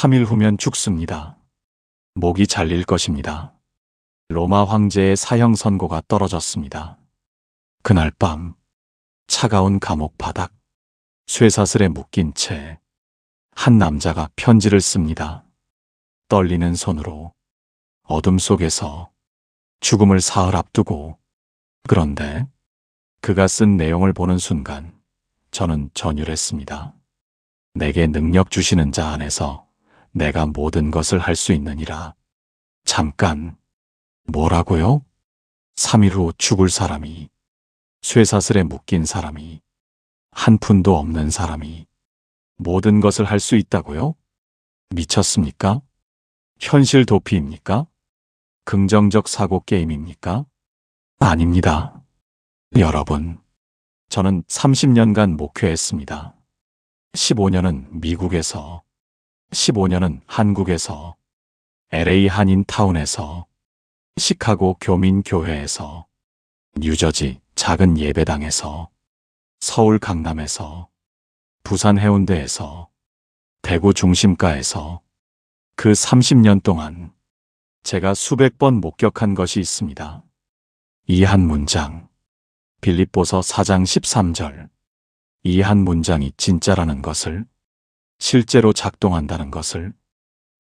3일 후면 죽습니다. 목이 잘릴 것입니다. 로마 황제의 사형 선고가 떨어졌습니다. 그날 밤 차가운 감옥 바닥, 쇠사슬에 묶인 채 한 남자가 편지를 씁니다. 떨리는 손으로 어둠 속에서 죽음을 사흘 앞두고. 그런데 그가 쓴 내용을 보는 순간 저는 전율했습니다. 내게 능력 주시는 자 안에서 내가 모든 것을 할 수 있느니라. 잠깐, 뭐라고요? 3일 후 죽을 사람이, 쇠사슬에 묶인 사람이, 한 푼도 없는 사람이 모든 것을 할 수 있다고요? 미쳤습니까? 현실 도피입니까? 긍정적 사고 게임입니까? 아닙니다. 여러분, 저는 30년간 목회했습니다. 15년은 미국에서, 15년은 한국에서, LA 한인타운에서, 시카고 교민교회에서, 뉴저지 작은 예배당에서, 서울 강남에서, 부산 해운대에서, 대구 중심가에서 그 30년 동안 제가 수백 번 목격한 것이 있습니다. 이 한 문장, 빌립보서 4장 13절, 이 한 문장이 진짜라는 것을, 실제로 작동한다는 것을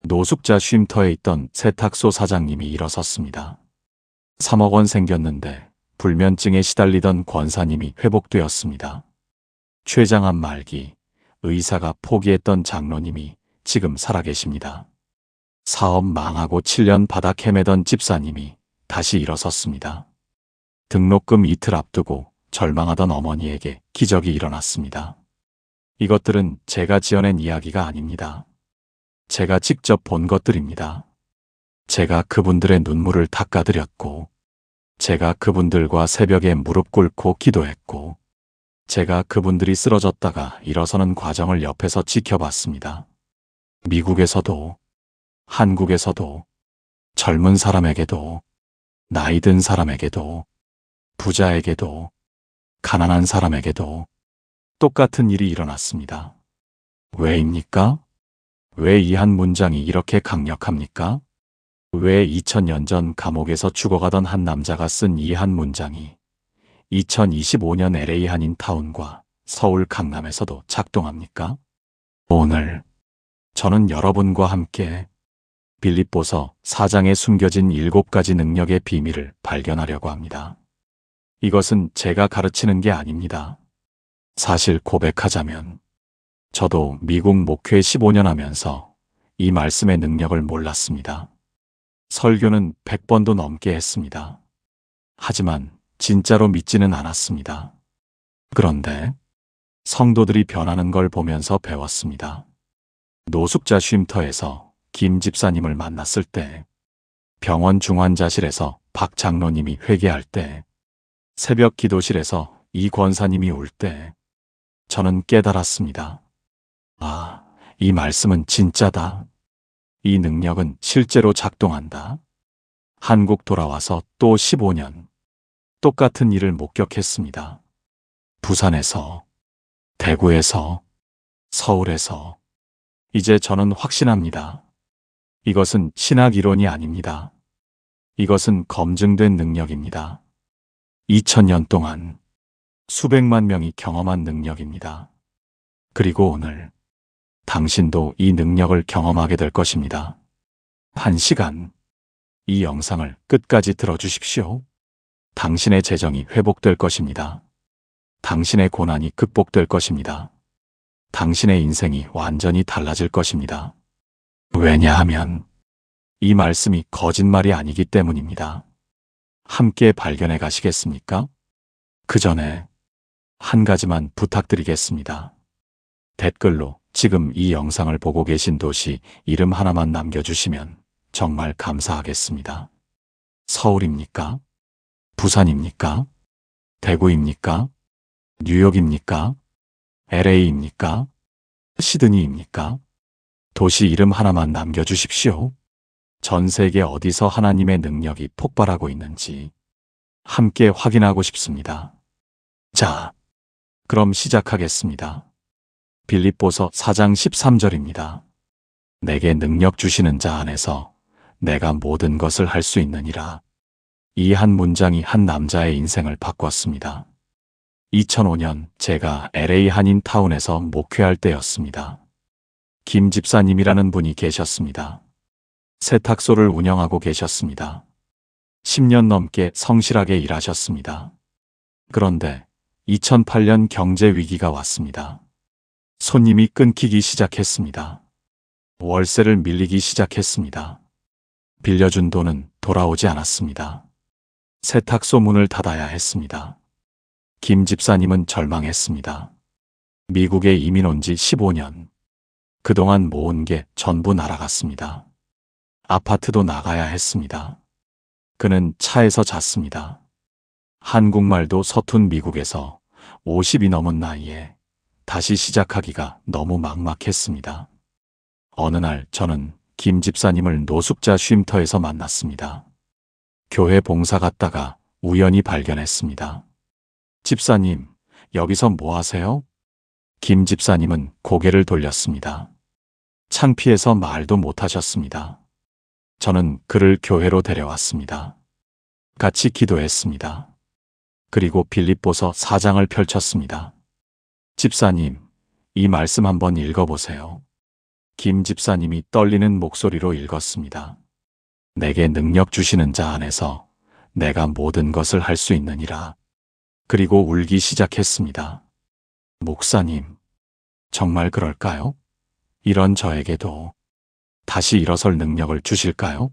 노숙자 쉼터에 있던 세탁소 사장님이 일어섰습니다. 3억 원 생겼는데 불면증에 시달리던 권사님이 회복되었습니다. 췌장암 말기, 의사가 포기했던 장로님이 지금 살아계십니다. 사업 망하고 7년 바닥 헤매던 집사님이 다시 일어섰습니다. 등록금 이틀 앞두고 절망하던 어머니에게 기적이 일어났습니다. 이것들은 제가 지어낸 이야기가 아닙니다. 제가 직접 본 것들입니다. 제가 그분들의 눈물을 닦아드렸고, 제가 그분들과 새벽에 무릎 꿇고 기도했고, 제가 그분들이 쓰러졌다가 일어서는 과정을 옆에서 지켜봤습니다. 미국에서도, 한국에서도, 젊은 사람에게도, 나이 든 사람에게도, 부자에게도, 가난한 사람에게도 똑같은 일이 일어났습니다. 왜입니까? 왜 이 한 문장이 이렇게 강력합니까? 왜 2000년 전 감옥에서 죽어가던 한 남자가 쓴 이 한 문장이 2025년 LA 한인타운과 서울 강남에서도 작동합니까? 오늘 저는 여러분과 함께 빌립보서 4장에 숨겨진 7가지 능력의 비밀을 발견하려고 합니다. 이것은 제가 가르치는 게 아닙니다. 사실 고백하자면 저도 미국 목회 15년 하면서 이 말씀의 능력을 몰랐습니다. 설교는 100번도 넘게 했습니다. 하지만 진짜로 믿지는 않았습니다. 그런데 성도들이 변하는 걸 보면서 배웠습니다. 노숙자 쉼터에서 김 집사님을 만났을 때, 병원 중환자실에서 박 장로님이 회개할 때, 새벽 기도실에서 이 권사님이 울 때, 저는 깨달았습니다. 아, 이 말씀은 진짜다. 이 능력은 실제로 작동한다. 한국 돌아와서 또 15년, 똑같은 일을 목격했습니다. 부산에서, 대구에서, 서울에서. 이제 저는 확신합니다. 이것은 신학 이론이 아닙니다. 이것은 검증된 능력입니다. 2000년 동안 수백만 명이 경험한 능력입니다. 그리고 오늘 당신도 이 능력을 경험하게 될 것입니다. 1시간, 이 영상을 끝까지 들어주십시오. 당신의 재정이 회복될 것입니다. 당신의 고난이 극복될 것입니다. 당신의 인생이 완전히 달라질 것입니다. 왜냐하면 이 말씀이 거짓말이 아니기 때문입니다. 함께 발견해 가시겠습니까? 그 전에 한 가지만 부탁드리겠습니다. 댓글로 지금 이 영상을 보고 계신 도시 이름 하나만 남겨주시면 정말 감사하겠습니다. 서울입니까? 부산입니까? 대구입니까? 뉴욕입니까? LA입니까? 시드니입니까? 도시 이름 하나만 남겨주십시오. 전 세계 어디서 하나님의 능력이 폭발하고 있는지 함께 확인하고 싶습니다. 자, 그럼 시작하겠습니다. 빌립보서 4장 13절입니다. 내게 능력 주시는 자 안에서 내가 모든 것을 할 수 있느니라. 이 한 문장이 한 남자의 인생을 바꿨습니다. 2005년 제가 LA 한인타운에서 목회할 때였습니다. 김 집사님이라는 분이 계셨습니다. 세탁소를 운영하고 계셨습니다. 10년 넘게 성실하게 일하셨습니다. 그런데 2008년 경제 위기가 왔습니다. 손님이 끊기기 시작했습니다. 월세를 밀리기 시작했습니다. 빌려준 돈은 돌아오지 않았습니다. 세탁소 문을 닫아야 했습니다. 김 집사님은 절망했습니다. 미국에 이민 온 지 15년. 그동안 모은 게 전부 날아갔습니다. 아파트도 나가야 했습니다. 그는 차에서 잤습니다. 한국말도 서툰 미국에서 50이 넘은 나이에 다시 시작하기가 너무 막막했습니다. 어느 날 저는 김 집사님을 노숙자 쉼터에서 만났습니다. 교회 봉사 갔다가 우연히 발견했습니다. 집사님, 여기서 뭐 하세요? 김 집사님은 고개를 돌렸습니다. 창피해서 말도 못하셨습니다. 저는 그를 교회로 데려왔습니다. 같이 기도했습니다. 그리고 빌립보서 4장을 펼쳤습니다. 집사님, 이 말씀 한번 읽어보세요. 김 집사님이 떨리는 목소리로 읽었습니다. 내게 능력 주시는 자 안에서 내가 모든 것을 할 수 있느니라. 그리고 울기 시작했습니다. 목사님, 정말 그럴까요? 이런 저에게도 다시 일어설 능력을 주실까요?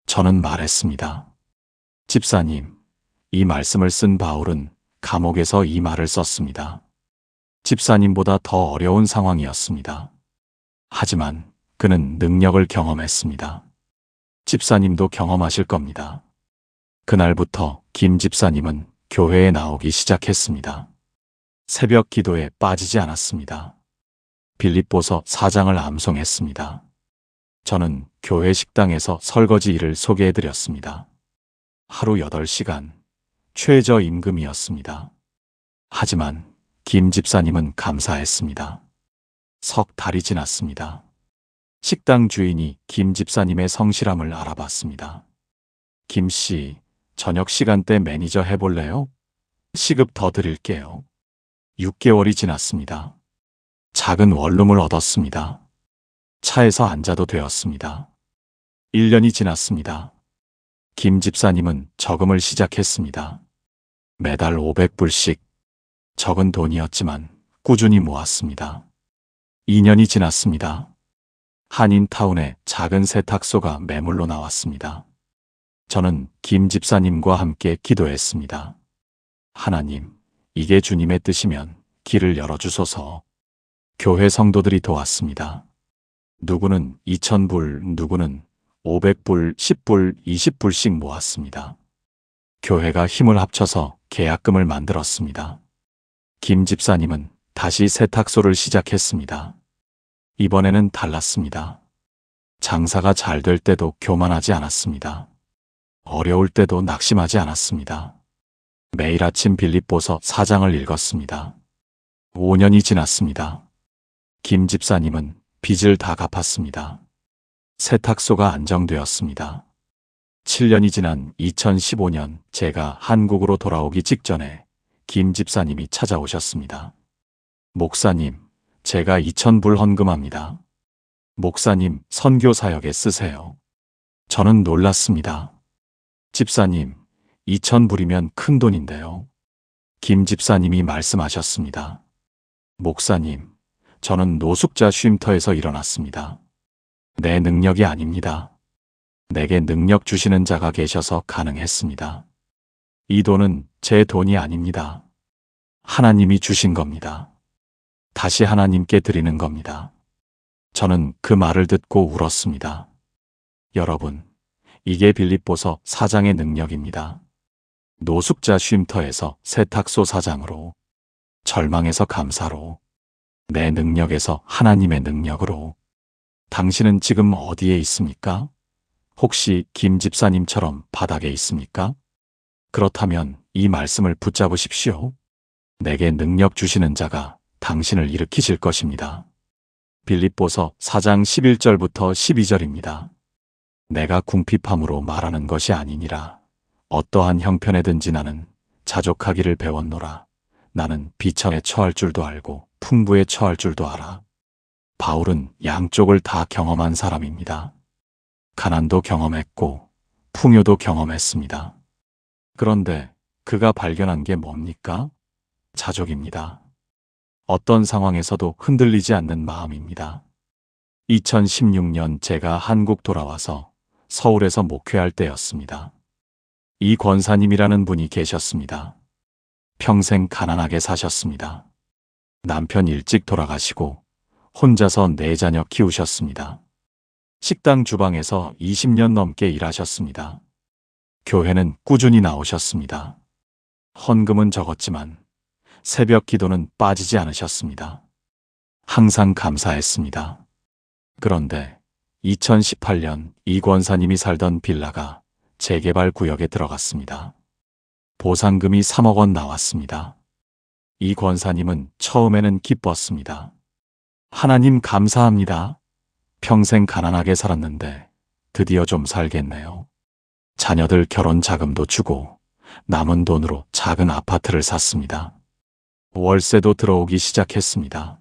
저는 말했습니다. 집사님, 이 말씀을 쓴 바울은 감옥에서 이 말을 썼습니다. 집사님보다 더 어려운 상황이었습니다. 하지만 그는 능력을 경험했습니다. 집사님도 경험하실 겁니다. 그날부터 김 집사님은 교회에 나오기 시작했습니다. 새벽 기도에 빠지지 않았습니다. 빌립보서 4장을 암송했습니다. 저는 교회 식당에서 설거지 일을 소개해드렸습니다. 하루 8시간, 최저 임금이었습니다. 하지만 김 집사님은 감사했습니다. 석 달이 지났습니다. 식당 주인이 김 집사님의 성실함을 알아봤습니다. 김 씨, 저녁 시간대 매니저 해볼래요? 시급 더 드릴게요. 6개월이 지났습니다. 작은 원룸을 얻었습니다. 차에서 앉아도 되었습니다. 1년이 지났습니다. 김 집사님은 저금을 시작했습니다. 매달 500불씩 적은 돈이었지만 꾸준히 모았습니다. 2년이 지났습니다. 한인타운에 작은 세탁소가 매물로 나왔습니다. 저는 김 집사님과 함께 기도했습니다. 하나님, 이게 주님의 뜻이면 길을 열어주소서. 교회 성도들이 도왔습니다. 누구는 2,000불, 누구는 500불, 10불, 20불씩 모았습니다. 교회가 힘을 합쳐서 계약금을 만들었습니다. 김 집사님은 다시 세탁소를 시작했습니다. 이번에는 달랐습니다. 장사가 잘 될 때도 교만하지 않았습니다. 어려울 때도 낙심하지 않았습니다. 매일 아침 빌립보서 4장을 읽었습니다. 5년이 지났습니다. 김 집사님은 빚을 다 갚았습니다. 세탁소가 안정되었습니다. 7년이 지난 2015년 제가 한국으로 돌아오기 직전에 김 집사님이 찾아오셨습니다. 목사님, 제가 2,000불 헌금합니다. 목사님, 선교 사역에 쓰세요. 저는 놀랐습니다. 집사님, 2,000불이면 큰 돈인데요. 김 집사님이 말씀하셨습니다. 목사님, 저는 노숙자 쉼터에서 일어났습니다. 내 능력이 아닙니다. 내게 능력 주시는 자가 계셔서 가능했습니다. 이 돈은 제 돈이 아닙니다. 하나님이 주신 겁니다. 다시 하나님께 드리는 겁니다. 저는 그 말을 듣고 울었습니다. 여러분, 이게 빌립보서 4장의 능력입니다. 노숙자 쉼터에서 세탁소 사장으로, 절망에서 감사로, 내 능력에서 하나님의 능력으로. 당신은 지금 어디에 있습니까? 혹시 김 집사님처럼 바닥에 있습니까? 그렇다면 이 말씀을 붙잡으십시오. 내게 능력 주시는 자가 당신을 일으키실 것입니다. 빌립보서 4장 11절부터 12절입니다. 내가 궁핍함으로 말하는 것이 아니니라. 어떠한 형편에든지 나는 자족하기를 배웠노라. 나는 비천에 처할 줄도 알고 풍부에 처할 줄도 알아. 바울은 양쪽을 다 경험한 사람입니다. 가난도 경험했고 풍요도 경험했습니다. 그런데 그가 발견한 게 뭡니까? 자족입니다. 어떤 상황에서도 흔들리지 않는 마음입니다. 2016년 제가 한국 돌아와서 서울에서 목회할 때였습니다. 이 권사님이라는 분이 계셨습니다. 평생 가난하게 사셨습니다. 남편 일찍 돌아가시고 혼자서 4자녀 키우셨습니다. 식당 주방에서 20년 넘게 일하셨습니다. 교회는 꾸준히 나오셨습니다. 헌금은 적었지만 새벽 기도는 빠지지 않으셨습니다. 항상 감사했습니다. 그런데 2018년 이 권사님이 살던 빌라가 재개발 구역에 들어갔습니다. 보상금이 3억 원 나왔습니다. 이 권사님은 처음에는 기뻤습니다. 하나님 감사합니다. 평생 가난하게 살았는데 드디어 좀 살겠네요. 자녀들 결혼 자금도 주고 남은 돈으로 작은 아파트를 샀습니다. 월세도 들어오기 시작했습니다.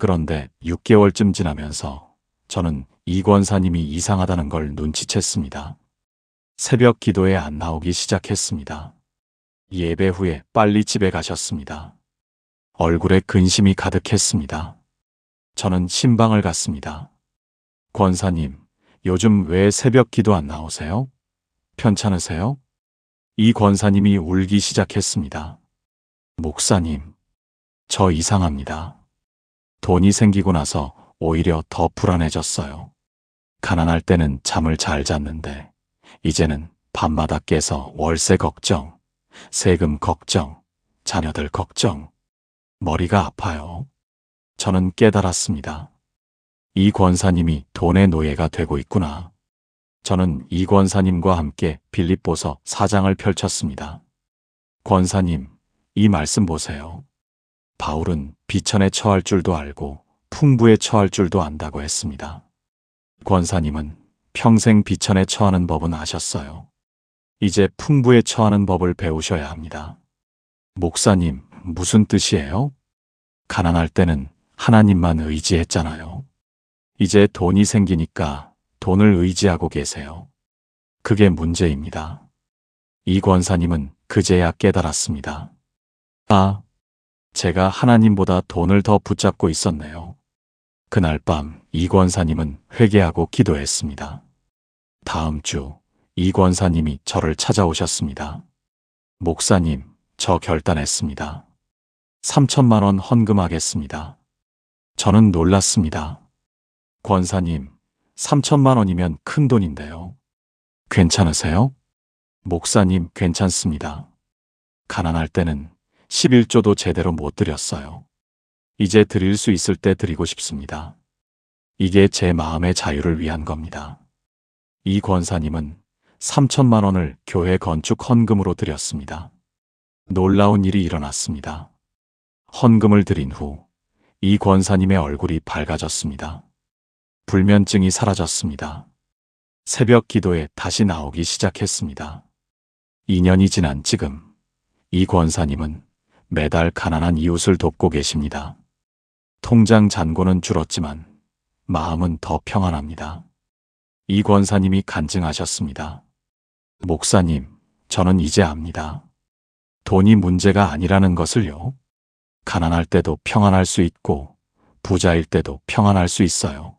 그런데 6개월쯤 지나면서 저는 이 권사님이 이상하다는 걸 눈치챘습니다. 새벽 기도에 안 나오기 시작했습니다. 예배 후에 빨리 집에 가셨습니다. 얼굴에 근심이 가득했습니다. 저는 신방을 갔습니다. 권사님, 요즘 왜 새벽 기도 안 나오세요? 편찮으세요? 이 권사님이 울기 시작했습니다. 목사님, 저 이상합니다. 돈이 생기고 나서 오히려 더 불안해졌어요. 가난할 때는 잠을 잘 잤는데 이제는 밤마다 깨서 월세 걱정, 세금 걱정, 자녀들 걱정, 머리가 아파요. 저는 깨달았습니다. 이 권사님이 돈의 노예가 되고 있구나. 저는 이 권사님과 함께 빌립보서 4장을 펼쳤습니다. 권사님, 이 말씀 보세요. 바울은 비천에 처할 줄도 알고 풍부에 처할 줄도 안다고 했습니다. 권사님은 평생 비천에 처하는 법은 아셨어요. 이제 풍부에 처하는 법을 배우셔야 합니다. 목사님, 무슨 뜻이에요? 가난할 때는 하나님만 의지했잖아요. 이제 돈이 생기니까 돈을 의지하고 계세요. 그게 문제입니다. 이 권사님은 그제야 깨달았습니다. 아, 제가 하나님보다 돈을 더 붙잡고 있었네요. 그날 밤 이 권사님은 회개하고 기도했습니다. 다음 주 이 권사님이 저를 찾아오셨습니다. 목사님, 저 결단했습니다. 3천만 원 헌금하겠습니다. 저는 놀랐습니다. 권사님, 3천만 원이면 큰 돈인데요. 괜찮으세요? 목사님, 괜찮습니다. 가난할 때는 11조도 제대로 못 드렸어요. 이제 드릴 수 있을 때 드리고 싶습니다. 이게 제 마음의 자유를 위한 겁니다. 이 권사님은 3천만 원을 교회 건축 헌금으로 드렸습니다. 놀라운 일이 일어났습니다. 헌금을 드린 후 이 권사님의 얼굴이 밝아졌습니다. 불면증이 사라졌습니다. 새벽 기도에 다시 나오기 시작했습니다. 2년이 지난 지금 이 권사님은 매달 가난한 이웃을 돕고 계십니다. 통장 잔고는 줄었지만 마음은 더 평안합니다. 이 권사님이 간증하셨습니다. 목사님, 저는 이제 압니다. 돈이 문제가 아니라는 것을요. 가난할 때도 평안할 수 있고 부자일 때도 평안할 수 있어요.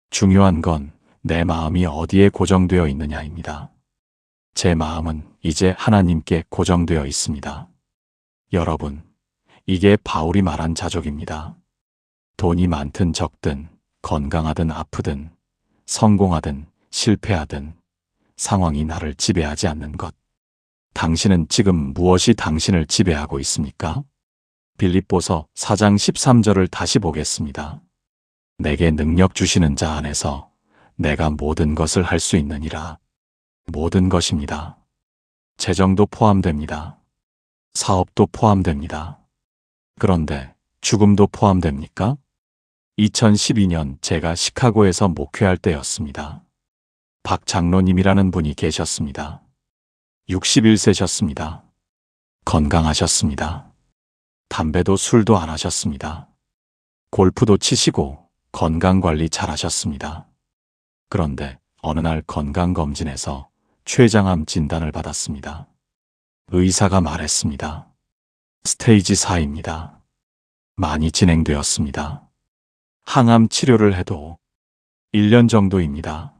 중요한 건 내 마음이 어디에 고정되어 있느냐입니다. 제 마음은 이제 하나님께 고정되어 있습니다. 여러분, 이게 바울이 말한 자족입니다. 돈이 많든 적든, 건강하든 아프든, 성공하든 실패하든 상황이 나를 지배하지 않는 것. 당신은 지금 무엇이 당신을 지배하고 있습니까? 빌립보서 4장 13절을 다시 보겠습니다. 내게 능력 주시는 자 안에서 내가 모든 것을 할 수 있느니라. 모든 것입니다. 재정도 포함됩니다. 사업도 포함됩니다. 그런데 죽음도 포함됩니까? 2012년 제가 시카고에서 목회할 때였습니다. 박 장로님이라는 분이 계셨습니다. 61세셨습니다. 건강하셨습니다. 담배도 술도 안 하셨습니다. 골프도 치시고 건강관리 잘 하셨습니다. 그런데 어느 날 건강검진에서 췌장암 진단을 받았습니다. 의사가 말했습니다. 스테이지 4입니다. 많이 진행되었습니다. 항암 치료를 해도 1년 정도입니다.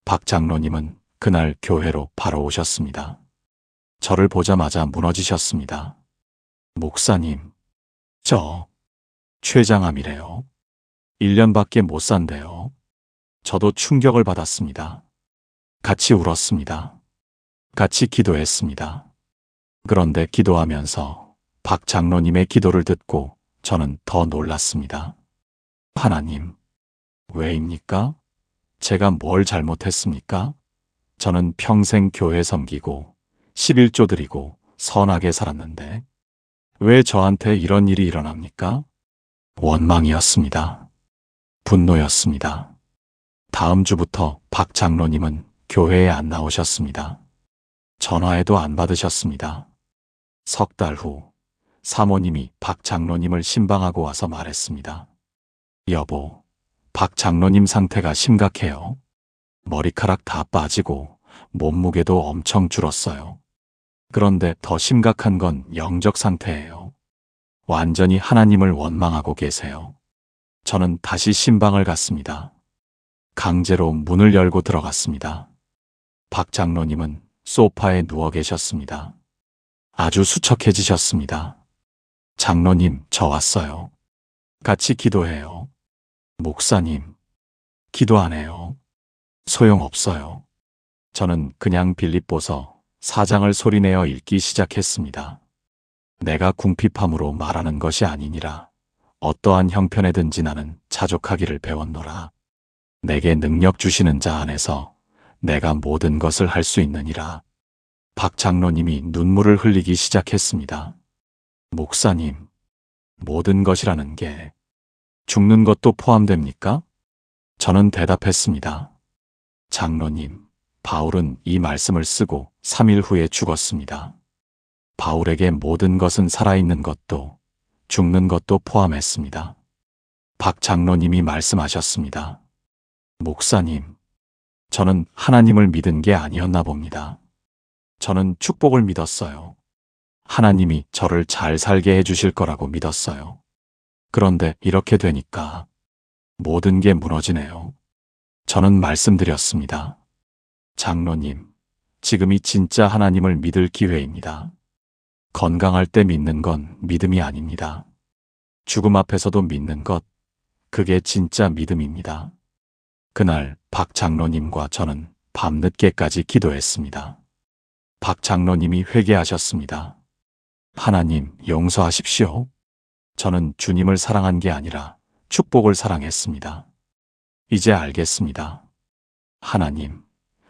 박 장로님은 그날 교회로 바로 오셨습니다. 저를 보자마자 무너지셨습니다. 목사님, 저 췌장암이래요. 1년밖에 못 산대요. 저도 충격을 받았습니다. 같이 울었습니다. 같이 기도했습니다. 그런데 기도하면서 박 장로님의 기도를 듣고 저는 더 놀랐습니다. 하나님, 왜입니까? 제가 뭘 잘못했습니까? 저는 평생 교회 섬기고 11조 드리고 선하게 살았는데 왜 저한테 이런 일이 일어납니까? 원망이었습니다. 분노였습니다. 다음 주부터 박 장로님은 교회에 안 나오셨습니다. 전화에도 안 받으셨습니다. 석 달 후 사모님이 박 장로님을 신방하고 와서 말했습니다. 여보, 박 장로님 상태가 심각해요. 머리카락 다 빠지고 몸무게도 엄청 줄었어요. 그런데 더 심각한 건 영적 상태예요. 완전히 하나님을 원망하고 계세요. 저는 다시 신방을 갔습니다. 강제로 문을 열고 들어갔습니다. 박 장로님은 소파에 누워 계셨습니다. 아주 수척해지셨습니다. 장로님, 저 왔어요. 같이 기도해요. 목사님, 기도 안 해요. 소용없어요. 저는 그냥 빌립보서 4장을 소리내어 읽기 시작했습니다. 내가 궁핍함으로 말하는 것이 아니니라. 어떠한 형편에든지 나는 자족하기를 배웠노라. 내게 능력 주시는 자 안에서 내가 모든 것을 할 수 있느니라. 박 장로님이 눈물을 흘리기 시작했습니다. 목사님, 모든 것이라는 게 죽는 것도 포함됩니까? 저는 대답했습니다. 장로님, 바울은 이 말씀을 쓰고 3일 후에 죽었습니다. 바울에게 모든 것은 살아있는 것도 죽는 것도 포함했습니다. 박 장로님이 말씀하셨습니다. 목사님, 저는 하나님을 믿은 게 아니었나 봅니다. 저는 축복을 믿었어요. 하나님이 저를 잘 살게 해주실 거라고 믿었어요. 그런데 이렇게 되니까 모든 게 무너지네요. 저는 말씀드렸습니다. 장로님, 지금이 진짜 하나님을 믿을 기회입니다. 건강할 때 믿는 건 믿음이 아닙니다. 죽음 앞에서도 믿는 것, 그게 진짜 믿음입니다. 그날 박 장로님과 저는 밤늦게까지 기도했습니다. 박 장로님이 회개하셨습니다. 하나님, 용서하십시오. 저는 주님을 사랑한 게 아니라 축복을 사랑했습니다. 이제 알겠습니다. 하나님,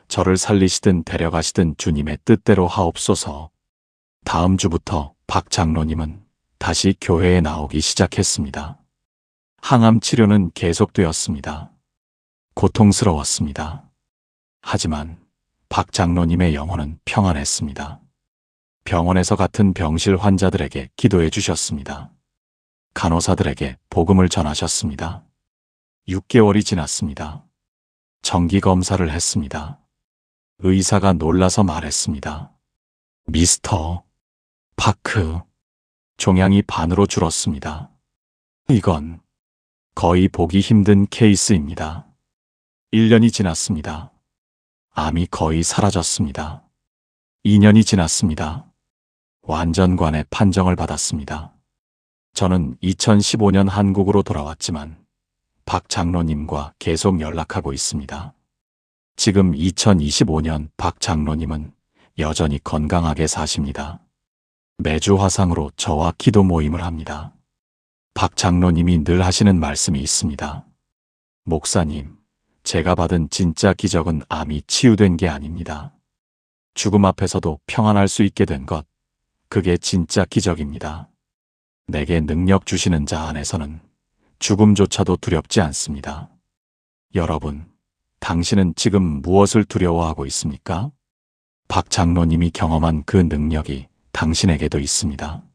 저를 살리시든 데려가시든 주님의 뜻대로 하옵소서. 다음 주부터 박 장로님은 다시 교회에 나오기 시작했습니다. 항암 치료는 계속되었습니다. 고통스러웠습니다. 하지만 박 장로님의 영혼은 평안했습니다. 병원에서 같은 병실 환자들에게 기도해 주셨습니다. 간호사들에게 복음을 전하셨습니다. 6개월이 지났습니다. 정기 검사를 했습니다. 의사가 놀라서 말했습니다. 미스터 파크, 종양이 반으로 줄었습니다. 이건 거의 보기 힘든 케이스입니다. 1년이 지났습니다. 암이 거의 사라졌습니다. 2년이 지났습니다. 완전관의 판정을 받았습니다. 저는 2015년 한국으로 돌아왔지만 박 장로님과 계속 연락하고 있습니다. 지금 2025년 박 장로님은 여전히 건강하게 사십니다. 매주 화상으로 저와 기도 모임을 합니다. 박 장로님이 늘 하시는 말씀이 있습니다. 목사님, 제가 받은 진짜 기적은 암이 치유된 게 아닙니다. 죽음 앞에서도 평안할 수 있게 된 것, 그게 진짜 기적입니다. 내게 능력 주시는 자 안에서는 죽음조차도 두렵지 않습니다. 여러분, 당신은 지금 무엇을 두려워하고 있습니까? 박 장로님이 경험한 그 능력이 당신에게도 있습니다.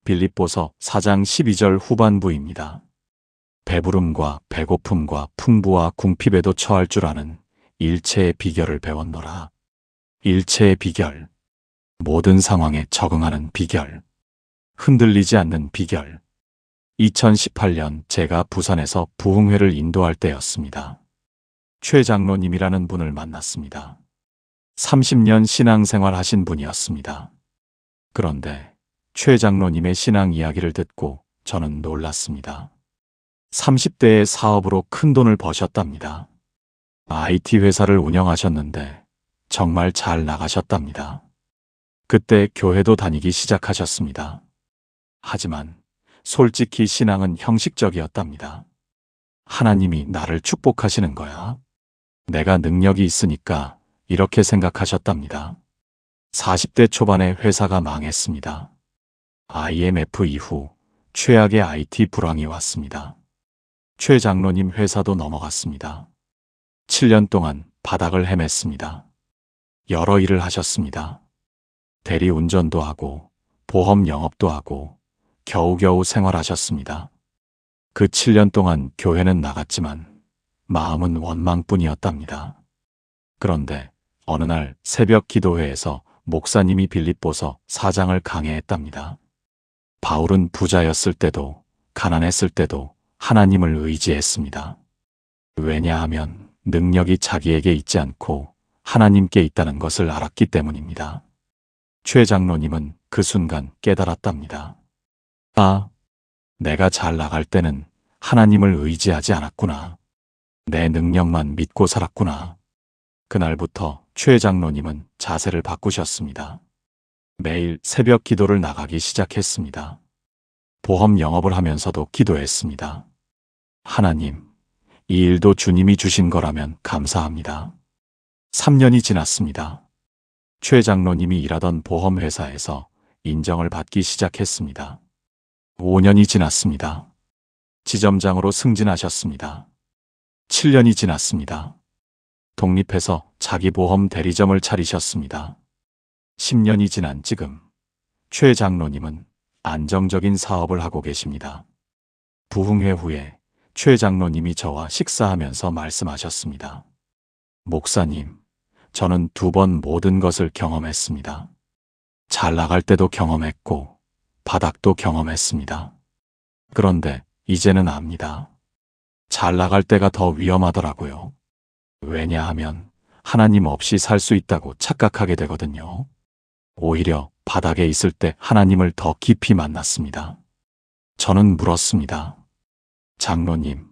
빌립보서 4장 12절 후반부입니다. 배부름과 배고픔과 풍부와 궁핍에도 처할 줄 아는 일체의 비결을 배웠노라. 일체의 비결, 모든 상황에 적응하는 비결, 흔들리지 않는 비결. 2018년 제가 부산에서 부흥회를 인도할 때였습니다. 최 장로님이라는 분을 만났습니다. 30년 신앙생활 하신 분이었습니다. 그런데 최 장로님의 신앙 이야기를 듣고 저는 놀랐습니다. 30대의 사업으로 큰 돈을 버셨답니다. IT 회사를 운영하셨는데 정말 잘 나가셨답니다. 그때 교회도 다니기 시작하셨습니다. 하지만 솔직히 신앙은 형식적이었답니다. 하나님이 나를 축복하시는 거야. 내가 능력이 있으니까 이렇게 생각하셨답니다. 40대 초반에 회사가 망했습니다. IMF 이후 최악의 IT 불황이 왔습니다. 최 장로님 회사도 넘어갔습니다. 7년 동안 바닥을 헤맸습니다. 여러 일을 하셨습니다. 대리운전도 하고 보험 영업도 하고 겨우겨우 생활하셨습니다. 그 7년 동안 교회는 나갔지만 마음은 원망뿐이었답니다. 그런데 어느 날 새벽 기도회에서 목사님이 빌립보서 4장을 강해했답니다. 바울은 부자였을 때도 가난했을 때도 하나님을 의지했습니다. 왜냐하면 능력이 자기에게 있지 않고 하나님께 있다는 것을 알았기 때문입니다. 최 장로님은 그 순간 깨달았답니다. 아, 내가 잘 나갈 때는 하나님을 의지하지 않았구나. 내 능력만 믿고 살았구나. 그날부터 최 장로님은 자세를 바꾸셨습니다. 매일 새벽 기도를 나가기 시작했습니다. 보험 영업을 하면서도 기도했습니다. 하나님, 이 일도 주님이 주신 거라면 감사합니다. 3년이 지났습니다. 최 장로님이 일하던 보험회사에서 인정을 받기 시작했습니다. 5년이 지났습니다. 지점장으로 승진하셨습니다. 7년이 지났습니다. 독립해서 자기 보험 대리점을 차리셨습니다. 10년이 지난 지금 최 장로님은 안정적인 사업을 하고 계십니다. 부흥회 후에 최 장로님이 저와 식사하면서 말씀하셨습니다. 목사님, 저는 2번 모든 것을 경험했습니다. 잘 나갈 때도 경험했고 바닥도 경험했습니다. 그런데 이제는 압니다. 잘 나갈 때가 더 위험하더라고요. 왜냐하면 하나님 없이 살 수 있다고 착각하게 되거든요. 오히려 바닥에 있을 때 하나님을 더 깊이 만났습니다. 저는 물었습니다. 장로님,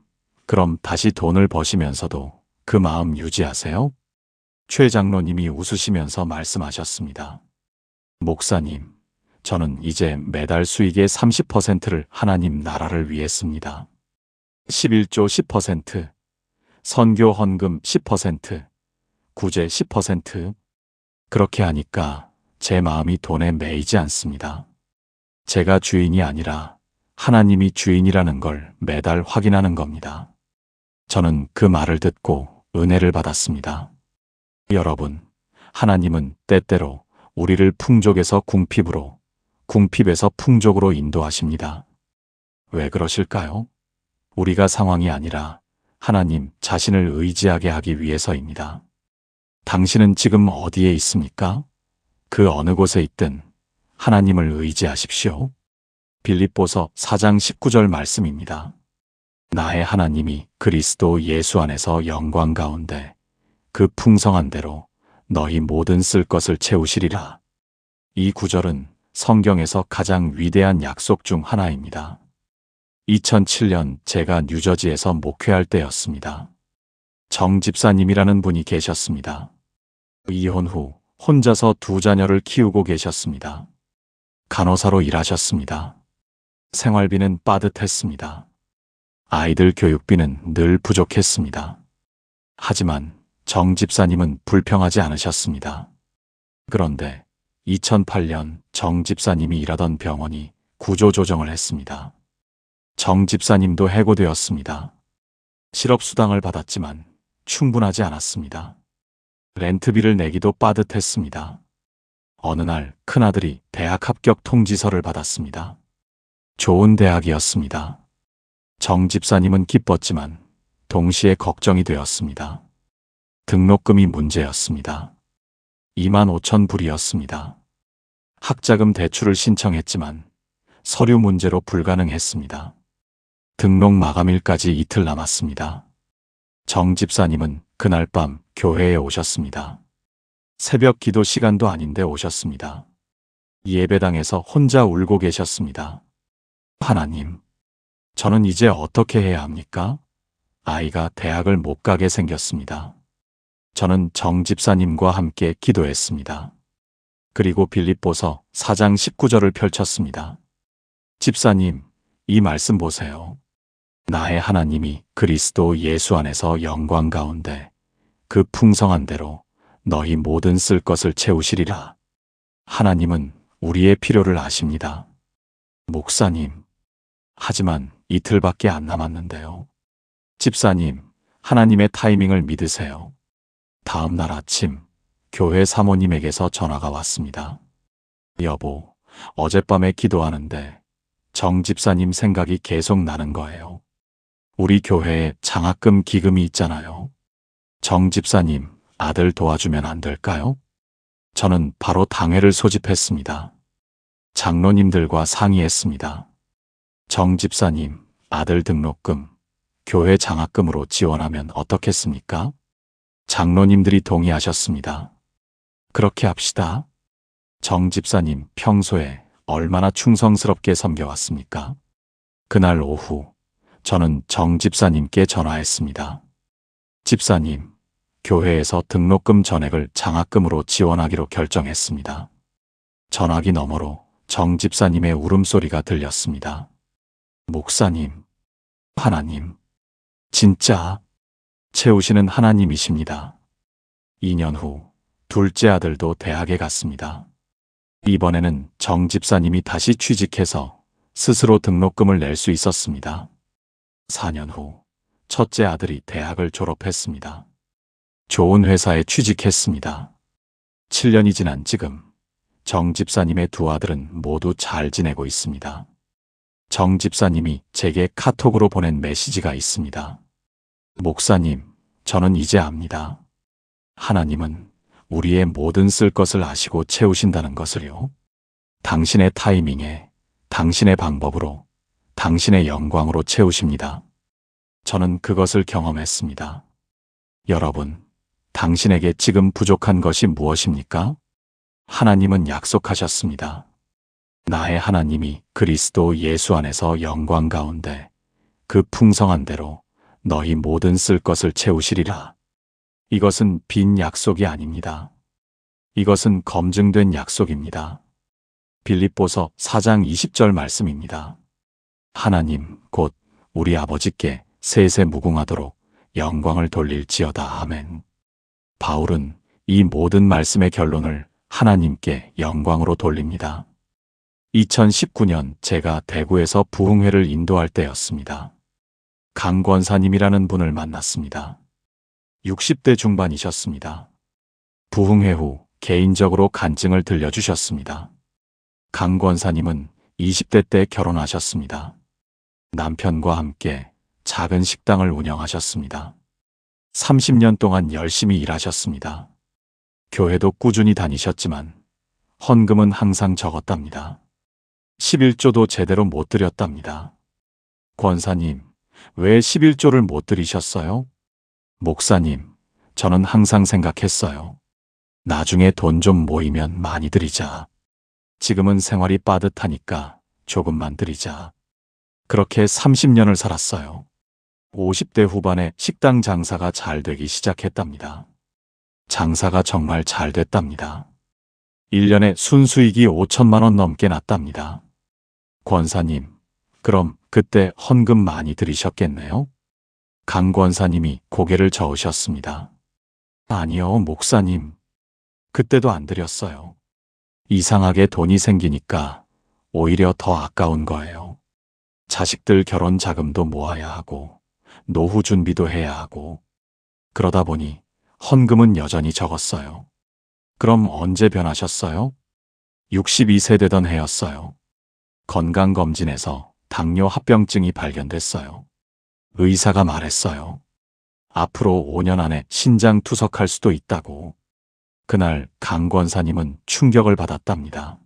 그럼 다시 돈을 버시면서도 그 마음 유지하세요? 최 장로님이 웃으시면서 말씀하셨습니다. 목사님, 저는 이제 매달 수익의 30%를 하나님 나라를 위해 씁니다. 11조 10%, 선교 헌금 10%, 구제 10%. 그렇게 하니까 제 마음이 돈에 매이지 않습니다. 제가 주인이 아니라 하나님이 주인이라는 걸 매달 확인하는 겁니다. 저는 그 말을 듣고 은혜를 받았습니다. 여러분, 하나님은 때때로 우리를 풍족에서 궁핍으로, 궁핍에서 풍족으로 인도하십니다. 왜 그러실까요? 우리가 상황이 아니라 하나님 자신을 의지하게 하기 위해서입니다. 당신은 지금 어디에 있습니까? 그 어느 곳에 있든 하나님을 의지하십시오. 빌립보서 4장 19절 말씀입니다. 나의 하나님이 그리스도 예수 안에서 영광 가운데 그 풍성한 대로 너희 모든 쓸 것을 채우시리라. 이 구절은 성경에서 가장 위대한 약속 중 하나입니다. 2007년 제가 뉴저지에서 목회할 때였습니다. 정 집사님이라는 분이 계셨습니다. 이혼 후 혼자서 2자녀를 키우고 계셨습니다. 간호사로 일하셨습니다. 생활비는 빠듯했습니다. 아이들 교육비는 늘 부족했습니다. 하지만 정 집사님은 불평하지 않으셨습니다. 그런데 2008년 정 집사님이 일하던 병원이 구조조정을 했습니다. 정 집사님도 해고되었습니다. 실업수당을 받았지만 충분하지 않았습니다. 렌트비를 내기도 빠듯했습니다. 어느 날 큰아들이 대학 합격 통지서를 받았습니다. 좋은 대학이었습니다. 정 집사님은 기뻤지만 동시에 걱정이 되었습니다. 등록금이 문제였습니다. 25,000불이었습니다. 학자금 대출을 신청했지만 서류 문제로 불가능했습니다. 등록 마감일까지 이틀 남았습니다. 정 집사님은 그날 밤 교회에 오셨습니다. 새벽 기도 시간도 아닌데 오셨습니다. 예배당에서 혼자 울고 계셨습니다. 하나님, 저는 이제 어떻게 해야 합니까? 아이가 대학을 못 가게 생겼습니다. 저는 정 집사님과 함께 기도했습니다. 그리고 빌립보서 4장 19절을 펼쳤습니다. 집사님, 이 말씀 보세요. 나의 하나님이 그리스도 예수 안에서 영광 가운데 그 풍성한 대로 너희 모든 쓸 것을 채우시리라. 하나님은 우리의 필요를 아십니다. 목사님, 하지만 이틀밖에 안 남았는데요. 집사님, 하나님의 타이밍을 믿으세요. 다음 날 아침 교회 사모님에게서 전화가 왔습니다. 여보, 어젯밤에 기도하는데 정 집사님 생각이 계속 나는 거예요. 우리 교회에 장학금 기금이 있잖아요. 정 집사님, 아들 도와주면 안 될까요? 저는 바로 당회를 소집했습니다. 장로님들과 상의했습니다. 정 집사님, 아들 등록금, 교회 장학금으로 지원하면 어떻겠습니까? 장로님들이 동의하셨습니다. 그렇게 합시다. 정 집사님, 평소에 얼마나 충성스럽게 섬겨왔습니까? 그날 오후 저는 정 집사님께 전화했습니다. 집사님, 교회에서 등록금 전액을 장학금으로 지원하기로 결정했습니다. 전화기 너머로 정 집사님의 울음소리가 들렸습니다. 목사님, 하나님, 진짜 채우시는 하나님이십니다. 2년 후 둘째 아들도 대학에 갔습니다. 이번에는 정 집사님이 다시 취직해서 스스로 등록금을 낼 수 있었습니다. 4년 후 첫째 아들이 대학을 졸업했습니다. 좋은 회사에 취직했습니다. 7년이 지난 지금 정 집사님의 두 아들은 모두 잘 지내고 있습니다. 정 집사님이 제게 카톡으로 보낸 메시지가 있습니다. 목사님, 저는 이제 압니다. 하나님은 우리의 모든 쓸 것을 아시고 채우신다는 것을요. 당신의 타이밍에, 당신의 방법으로, 당신의 영광으로 채우십니다. 저는 그것을 경험했습니다. 여러분, 당신에게 지금 부족한 것이 무엇입니까? 하나님은 약속하셨습니다. 나의 하나님이 그리스도 예수 안에서 영광 가운데 그 풍성한 대로 너희 모든 쓸 것을 채우시리라. 이것은 빈 약속이 아닙니다. 이것은 검증된 약속입니다. 빌립보서 4장 20절 말씀입니다. 하나님 곧 우리 아버지께 세세 무궁하도록 영광을 돌릴지어다. 아멘. 바울은 이 모든 말씀의 결론을 하나님께 영광으로 돌립니다. 2019년 제가 대구에서 부흥회를 인도할 때였습니다. 강 권사님이라는 분을 만났습니다. 60대 중반이셨습니다. 부흥회 후 개인적으로 간증을 들려주셨습니다. 강 권사님은 20대 때 결혼하셨습니다. 남편과 함께 작은 식당을 운영하셨습니다. 30년 동안 열심히 일하셨습니다. 교회도 꾸준히 다니셨지만 헌금은 항상 적었답니다. 11조도 제대로 못 드렸답니다. 권사님, 왜 11조를 못 드리셨어요? 목사님, 저는 항상 생각했어요. 나중에 돈 좀 모이면 많이 드리자. 지금은 생활이 빠듯하니까 조금만 드리자. 그렇게 30년을 살았어요. 50대 후반에 식당 장사가 잘 되기 시작했답니다. 장사가 정말 잘 됐답니다. 1년에 순수익이 5천만 원 넘게 났답니다. 권사님, 그럼 그때 헌금 많이 드리셨겠네요? 강 권사님이 고개를 저으셨습니다. 아니요, 목사님. 그때도 안 드렸어요. 이상하게 돈이 생기니까 오히려 더 아까운 거예요. 자식들 결혼 자금도 모아야 하고 노후 준비도 해야 하고 그러다 보니 헌금은 여전히 적었어요. 그럼 언제 변하셨어요? 62세 되던 해였어요. 건강검진에서 당뇨 합병증이 발견됐어요. 의사가 말했어요. 앞으로 5년 안에 신장 투석할 수도 있다고. 그날 강 권사님은 충격을 받았답니다.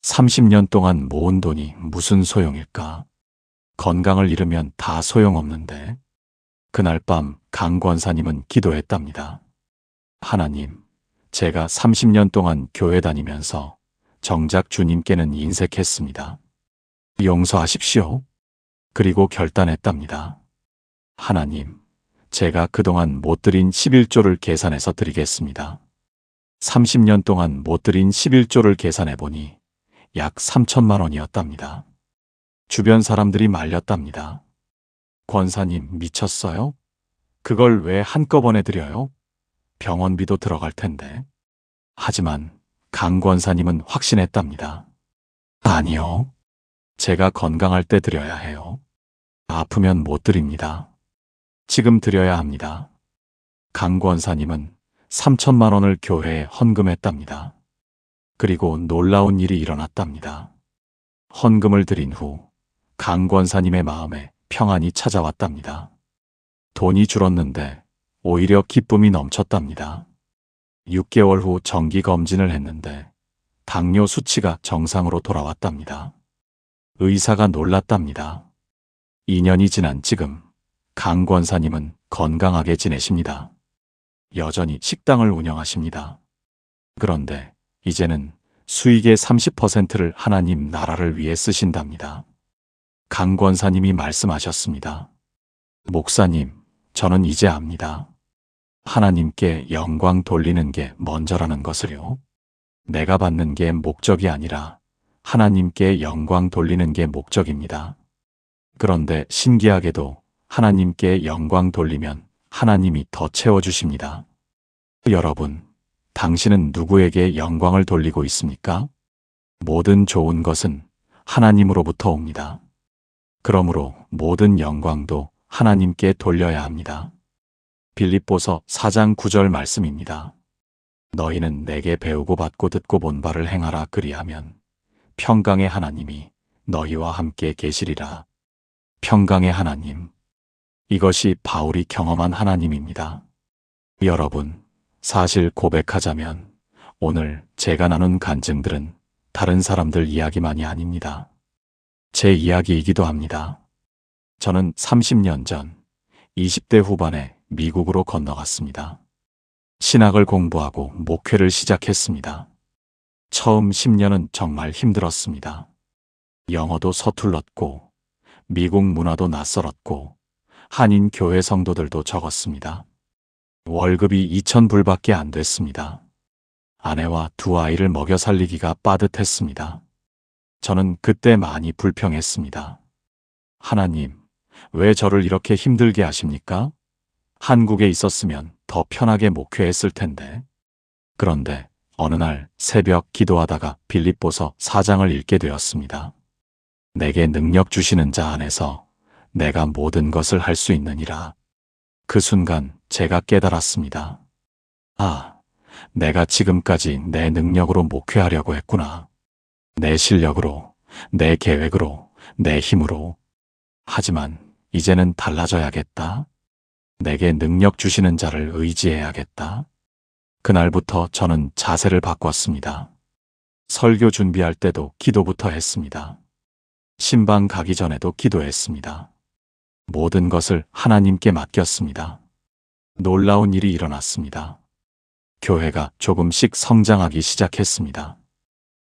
30년 동안 모은 돈이 무슨 소용일까? 건강을 잃으면 다 소용없는데. 그날 밤 강 권사님은 기도했답니다. 하나님, 제가 30년 동안 교회 다니면서 정작 주님께는 인색했습니다. 용서하십시오. 그리고 결단했답니다. 하나님, 제가 그동안 못 드린 11조를 계산해서 드리겠습니다. 30년 동안 못 드린 11조를 계산해보니 약 3천만 원이었답니다. 주변 사람들이 말렸답니다. 권사님 미쳤어요? 그걸 왜 한꺼번에 드려요? 병원비도 들어갈 텐데. 하지만 강 권사님은 확신했답니다. 아니요. 제가 건강할 때 드려야 해요. 아프면 못 드립니다. 지금 드려야 합니다. 강 권사님은 3천만 원을 교회에 헌금했답니다. 그리고 놀라운 일이 일어났답니다. 헌금을 드린 후 강 권사님의 마음에 평안이 찾아왔답니다. 돈이 줄었는데 오히려 기쁨이 넘쳤답니다. 6개월 후 정기 검진을 했는데 당뇨 수치가 정상으로 돌아왔답니다. 의사가 놀랐답니다. 2년이 지난 지금 강 권사님은 건강하게 지내십니다. 여전히 식당을 운영하십니다. 그런데 이제는 수익의 30%를 하나님 나라를 위해 쓰신답니다. 강 권사님이 말씀하셨습니다. 목사님, 저는 이제 압니다. 하나님께 영광 돌리는 게 먼저라는 것을요. 내가 받는 게 목적이 아니라 하나님께 영광 돌리는 게 목적입니다. 그런데 신기하게도 하나님께 영광 돌리면 하나님이 더 채워주십니다. 여러분, 당신은 누구에게 영광을 돌리고 있습니까? 모든 좋은 것은 하나님으로부터 옵니다. 그러므로 모든 영광도 하나님께 돌려야 합니다. 빌립보서 4장 9절 말씀입니다. 너희는 내게 배우고 받고 듣고 본 바를 행하라. 그리하면 평강의 하나님이 너희와 함께 계시리라. 평강의 하나님. 이것이 바울이 경험한 하나님입니다. 여러분, 사실 고백하자면 오늘 제가 나눈 간증들은 다른 사람들 이야기만이 아닙니다. 제 이야기이기도 합니다. 저는 30년 전 20대 후반에 미국으로 건너갔습니다. 신학을 공부하고 목회를 시작했습니다. 처음 10년은 정말 힘들었습니다. 영어도 서툴렀고 미국 문화도 낯설었고 한인 교회 성도들도 적었습니다. 월급이 2,000불밖에 안 됐습니다. 아내와 두 아이를 먹여 살리기가 빠듯했습니다. 저는 그때 많이 불평했습니다. 하나님, 왜 저를 이렇게 힘들게 하십니까? 한국에 있었으면 더 편하게 목회했을 텐데. 그런데 어느 날 새벽 기도하다가 빌립보서 4장을 읽게 되었습니다. 내게 능력 주시는 자 안에서 내가 모든 것을 할 수 있느니라. 그 순간 제가 깨달았습니다. 아, 내가 지금까지 내 능력으로 목회하려고 했구나. 내 실력으로, 내 계획으로, 내 힘으로. 하지만 이제는 달라져야겠다. 내게 능력 주시는 자를 의지해야겠다. 그날부터 저는 자세를 바꿨습니다. 설교 준비할 때도 기도부터 했습니다. 신방 가기 전에도 기도했습니다. 모든 것을 하나님께 맡겼습니다. 놀라운 일이 일어났습니다. 교회가 조금씩 성장하기 시작했습니다.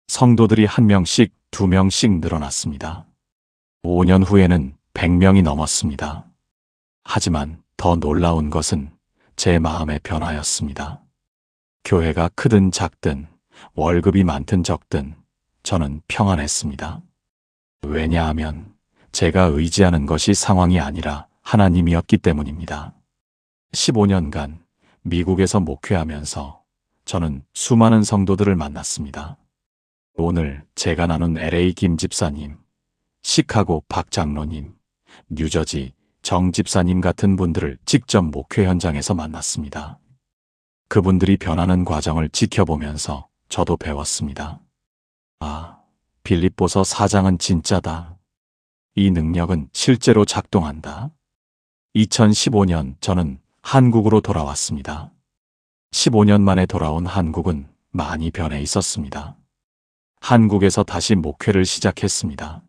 성도들이 1명씩, 2명씩 늘어났습니다. 5년 후에는 100명이 넘었습니다. 하지만 더 놀라운 것은 제 마음의 변화였습니다. 교회가 크든 작든, 월급이 많든 적든 저는 평안했습니다. 왜냐하면 제가 의지하는 것이 상황이 아니라 하나님이었기 때문입니다. 15년간 미국에서 목회하면서 저는 수많은 성도들을 만났습니다. 오늘 제가 나눈 LA 김 집사님, 시카고 박 장로님, 뉴저지 정 집사님 같은 분들을 직접 목회 현장에서 만났습니다. 그분들이 변하는 과정을 지켜보면서 저도 배웠습니다. 아, 빌립보서 4장은 진짜다. 이 능력은 실제로 작동한다. 2015년 저는 한국으로 돌아왔습니다. 15년 만에 돌아온 한국은 많이 변해 있었습니다. 한국에서 다시 목회를 시작했습니다.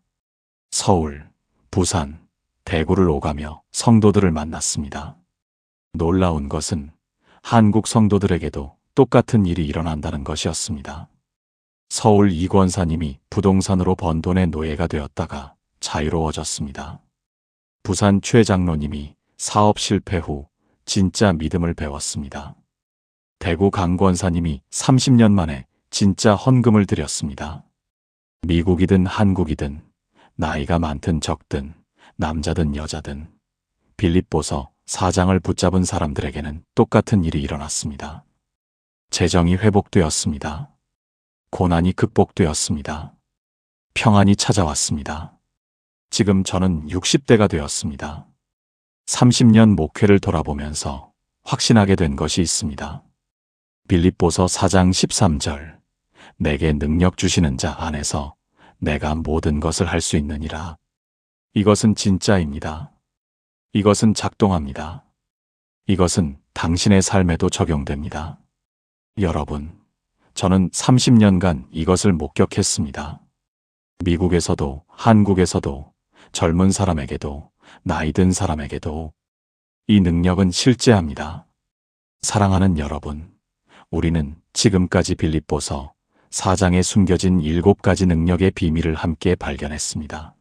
서울, 부산, 대구를 오가며 성도들을 만났습니다. 놀라운 것은 한국 성도들에게도 똑같은 일이 일어난다는 것이었습니다. 서울 이권사님이 부동산으로 번 돈의 노예가 되었다가 자유로워졌습니다. 부산 최 장로님이 사업 실패 후 진짜 믿음을 배웠습니다. 대구 강권사님이 30년 만에 진짜 헌금을 드렸습니다. 미국이든 한국이든 나이가 많든 적든 남자든 여자든 빌립보서 4장을 붙잡은 사람들에게는 똑같은 일이 일어났습니다. 재정이 회복되었습니다. 고난이 극복되었습니다. 평안이 찾아왔습니다. 지금 저는 60대가 되었습니다. 30년 목회를 돌아보면서 확신하게 된 것이 있습니다. 빌립보서 4장 13절, 내게 능력 주시는 자 안에서 내가 모든 것을 할 수 있느니라. 이것은 진짜입니다. 이것은 작동합니다. 이것은 당신의 삶에도 적용됩니다. 여러분, 저는 30년간 이것을 목격했습니다. 미국에서도 한국에서도 젊은 사람에게도 나이 든 사람에게도 이 능력은 실제합니다. 사랑하는 여러분, 우리는 지금까지 빌립보서 4장에 숨겨진 7가지 능력의 비밀을 함께 발견했습니다.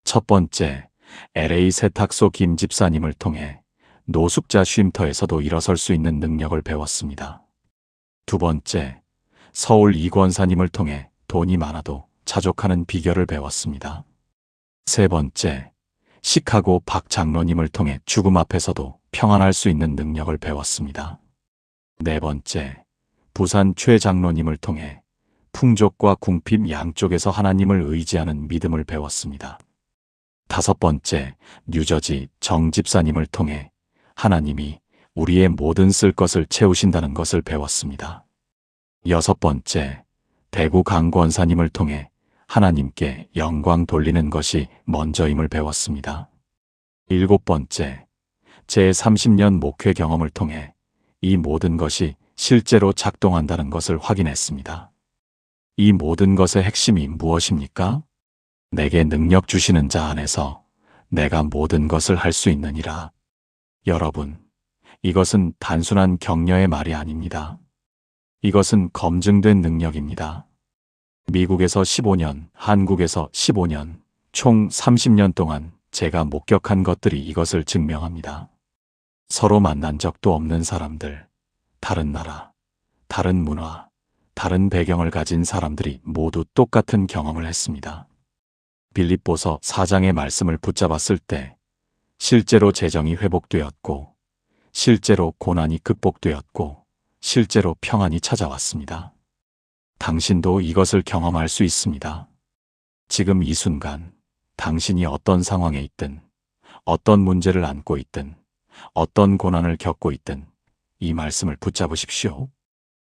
첫 번째, LA 세탁소 김 집사님을 통해 노숙자 쉼터에서도 일어설 수 있는 능력을 배웠습니다. 두 번째, 서울 이권사님을 통해 돈이 많아도 자족하는 비결을 배웠습니다. 세 번째, 시카고 박 장로님을 통해 죽음 앞에서도 평안할 수 있는 능력을 배웠습니다. 네 번째, 부산 최 장로님을 통해 풍족과 궁핍 양쪽에서 하나님을 의지하는 믿음을 배웠습니다. 다섯 번째, 뉴저지 정 집사님을 통해 하나님이 우리의 모든 쓸 것을 채우신다는 것을 배웠습니다. 여섯 번째, 대구 강권사님을 통해 하나님께 영광 돌리는 것이 먼저임을 배웠습니다. 일곱 번째, 제 30년 목회 경험을 통해 이 모든 것이 실제로 작동한다는 것을 확인했습니다. 이 모든 것의 핵심이 무엇입니까? 내게 능력 주시는 자 안에서 내가 모든 것을 할 수 있느니라. 여러분, 이것은 단순한 격려의 말이 아닙니다. 이것은 검증된 능력입니다. 미국에서 15년, 한국에서 15년, 총 30년 동안 제가 목격한 것들이 이것을 증명합니다. 서로 만난 적도 없는 사람들, 다른 나라, 다른 문화, 다른 배경을 가진 사람들이 모두 똑같은 경험을 했습니다. 빌립보서 4장의 말씀을 붙잡았을 때 실제로 재정이 회복되었고, 실제로 고난이 극복되었고, 실제로 평안이 찾아왔습니다. 당신도 이것을 경험할 수 있습니다. 지금 이 순간 당신이 어떤 상황에 있든, 어떤 문제를 안고 있든, 어떤 고난을 겪고 있든 이 말씀을 붙잡으십시오.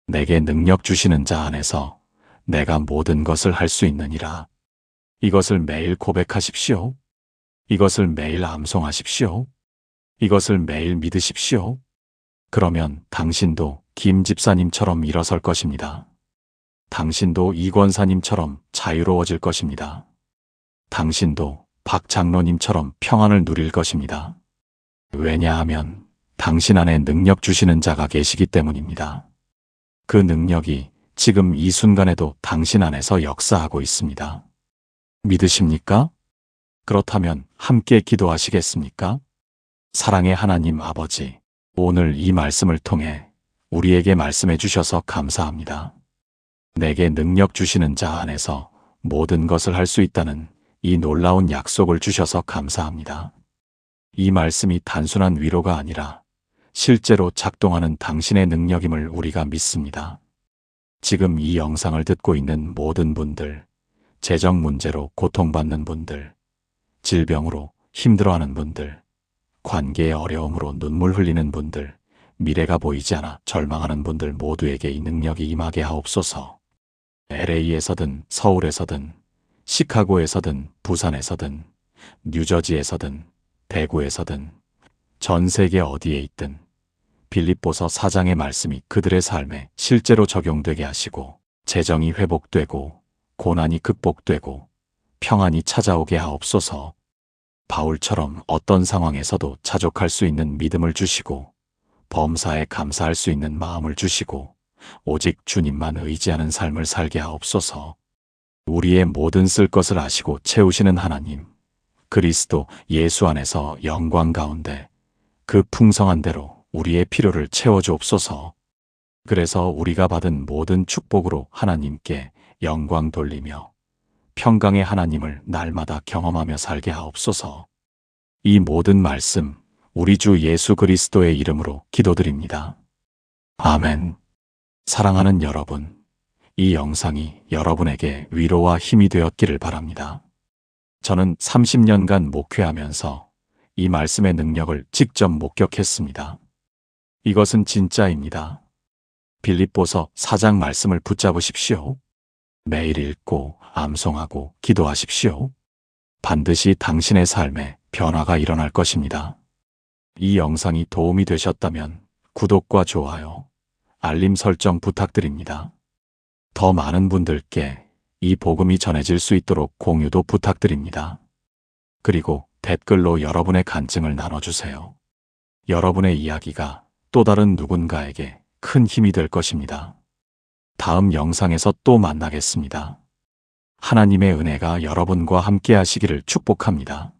내게 능력 주시는 자 안에서 내가 모든 것을 할 수 있느니라. 이것을 매일 고백하십시오. 이것을 매일 암송하십시오. 이것을 매일 믿으십시오. 그러면 당신도 김 집사님처럼 일어설 것입니다. 당신도 이권사님처럼 자유로워질 것입니다. 당신도 박 장로님처럼 평안을 누릴 것입니다. 왜냐하면 당신 안에 능력 주시는 자가 계시기 때문입니다. 그 능력이 지금 이 순간에도 당신 안에서 역사하고 있습니다. 믿으십니까? 그렇다면 함께 기도하시겠습니까? 사랑의 하나님 아버지, 오늘 이 말씀을 통해 우리에게 말씀해 주셔서 감사합니다. 내게 능력 주시는 자 안에서 모든 것을 할 수 있다는 이 놀라운 약속을 주셔서 감사합니다. 이 말씀이 단순한 위로가 아니라 실제로 작동하는 당신의 능력임을 우리가 믿습니다. 지금 이 영상을 듣고 있는 모든 분들, 재정 문제로 고통받는 분들, 질병으로 힘들어하는 분들, 관계의 어려움으로 눈물 흘리는 분들, 미래가 보이지 않아 절망하는 분들 모두에게 이 능력이 임하게 하옵소서. LA에서든 서울에서든 시카고에서든 부산에서든 뉴저지에서든 대구에서든 전 세계 어디에 있든 빌립보서 4장의 말씀이 그들의 삶에 실제로 적용되게 하시고 재정이 회복되고 고난이 극복되고 평안이 찾아오게 하옵소서. 바울처럼 어떤 상황에서도 자족할 수 있는 믿음을 주시고 범사에 감사할 수 있는 마음을 주시고 오직 주님만 의지하는 삶을 살게 하옵소서. 우리의 모든 쓸 것을 아시고 채우시는 하나님, 그리스도 예수 안에서 영광 가운데 그 풍성한 대로 우리의 필요를 채워주옵소서. 그래서 우리가 받은 모든 축복으로 하나님께 영광 돌리며 평강의 하나님을 날마다 경험하며 살게 하옵소서. 이 모든 말씀 우리 주 예수 그리스도의 이름으로 기도드립니다. 아멘. 사랑하는 여러분, 이 영상이 여러분에게 위로와 힘이 되었기를 바랍니다. 저는 30년간 목회하면서 이 말씀의 능력을 직접 목격했습니다. 이것은 진짜입니다. 빌립보서 4장 말씀을 붙잡으십시오. 매일 읽고 암송하고 기도하십시오. 반드시 당신의 삶에 변화가 일어날 것입니다. 이 영상이 도움이 되셨다면 구독과 좋아요, 알림 설정 부탁드립니다. 더 많은 분들께 이 복음이 전해질 수 있도록 공유도 부탁드립니다. 그리고 댓글로 여러분의 간증을 나눠주세요. 여러분의 이야기가 또 다른 누군가에게 큰 힘이 될 것입니다. 다음 영상에서 또 만나겠습니다. 하나님의 은혜가 여러분과 함께 하시기를 축복합니다.